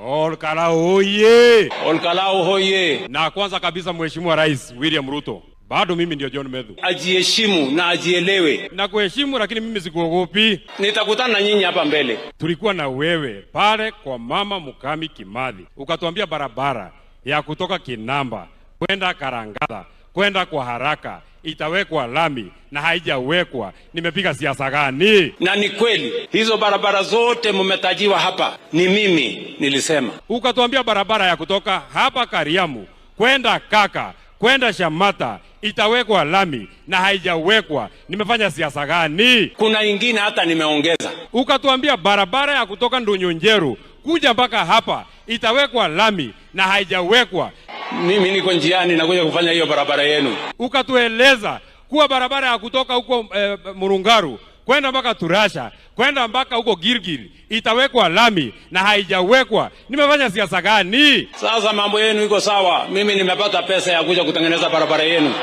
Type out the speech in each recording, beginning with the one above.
Olkalau hoye! Olkalau hoye! Na kwanza kabisa Mheshimiwa Rais William Ruto, bado mimi ndio John Methu. Ajiheshimu na ajielewe. Na kuheshimu, lakini mimi sikuogopi. Nitakutana na nyinyi hapa mbele. Tulikuwa na wewe pale kwa Mama Mukami Kimathi. Ukatuambia barabara ya kutoka Kinamba kwenda Karangata kwenda kwa haraka itawekwa lami na haijawekwa. Nimepiga siasa gani? Na ni kweli hizo barabara zote mmetajiwa hapa ni mimi nilisema. Ukatuambia barabara ya kutoka hapa Kariamu kwenda Kaka kwenda Shamata itawekwa lami na haijawekwa. Nimefanya siasa gani? Kuna ingine hata nimeongeza. Ukatuambia barabara ya kutoka Ndunyunjeru kuja mpaka hapa itawekwa lami na haijawekwa. Mimi niko njiani nakuja kufanya hiyo barabara yenu. Ukatueleza kuwa barabara ya kutoka huko Murungaru kwenda mpaka Turasha kwenda mpaka huko Girgiri itawekwa lami na haijawekwa. Nimefanya siasa gani? Sasa mambo yenu iko sawa. Mimi nimepata pesa ya kuja kutengeneza barabara yenu,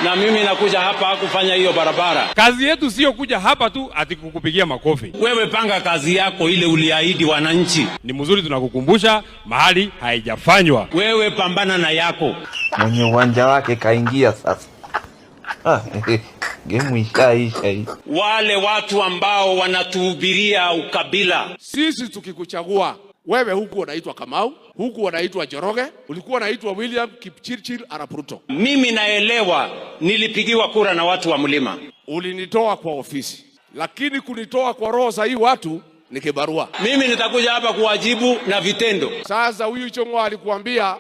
na mimi nakuja hapa kufanya hiyo barabara. Kazi yetu sio kuja hapa tu ati kukupigia makofi. Wewe panga kazi yako ile uliahidi wananchi. Ni mzuri tunakukumbusha mahali haijafanywa. Wewe pambana na yako. Mwenye uwanja wake kaingia sasa. Gemu ishaisha. Wale watu ambao wanatuhubiria ukabila. Sisi tukikuchagua wewe, huku unaitwa Kamau, huku unaitwa Joroge, ulikuwa unaitwa William Kipchirchir Arap Ruto. Mimi naelewa nilipigiwa kura na watu wa mlima. Ulinitoa kwa ofisi, lakini kunitoa kwa roho za hii watu ni kibarua. Mimi nitakuja hapa kuwajibu na vitendo. Sasa huyu Chongwa alikuambia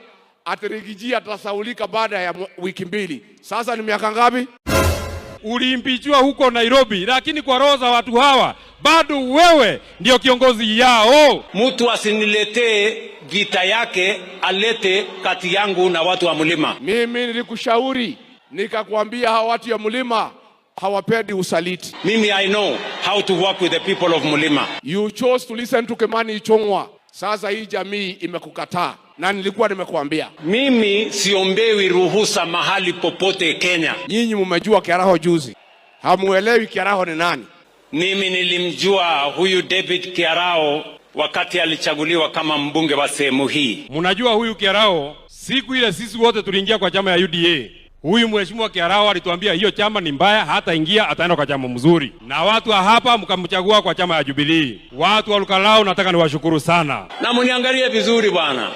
atarigijia atasaulika baada ya wiki 2. Sasa ni miaka ngapi? Uliimpichwa huko Nairobi, lakini kwa roho za watu hawa bado wewe ndio kiongozi yao. Mtu asiniletee vita yake, alete kati yangu na watu wa mlima. Mimi nilikushauri nikakwambia hawa watu ya mlima hawapendi usaliti. Mimi I know how to work with the people of mlima. You chose to listen to Kimani Ichung'wah. Sasa hii jamii imekukataa, na nilikuwa nimekuambia. Mimi siombewi ruhusa mahali popote Kenya. Nyinyi mmejua Kiaraho juzi, hamuelewi Kiaraho ni nani. Mimi nilimjua huyu David Kiarao wakati alichaguliwa kama mbunge wa sehemu hii. Mnajua huyu Kiarao siku ile sisi wote tuliingia kwa chama ya UDA. Huyu mheshimiwa Kiarao alituambia hiyo chama ni mbaya, hata ingia ataenda kwa chama mzuri. Na watu wa hapa mkamchagua kwa chama ya Jubilee. Watu wa Olkalau nataka niwashukuru sana. Na mniangalie vizuri bwana.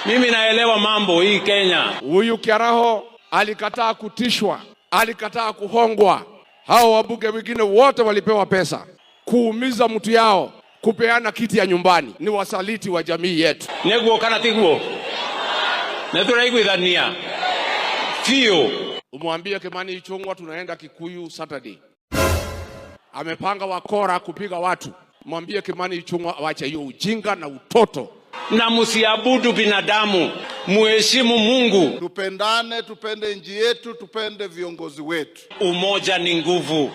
Mimi naelewa mambo hii Kenya. Huyu Kiaraho alikataa kutishwa, alikataa kuhongwa. Hao wabunge wengine wote walipewa pesa kuumiza mtu yao, kupeana kiti ya nyumbani. Ni wasaliti wa jamii yetu. Neguo kana tiguo. Naturaiguithania. Fio. Umwambie Kimani Ichung'wah tunaenda Kikuyu Saturday. Amepanga wakora kupiga watu. Mwambie Kimani Ichung'wah awache hiyo ujinga na utoto. Na msiabudu binadamu, muheshimu Mungu. Tupendane, tupende nchi yetu, tupende viongozi wetu. Umoja ni nguvu.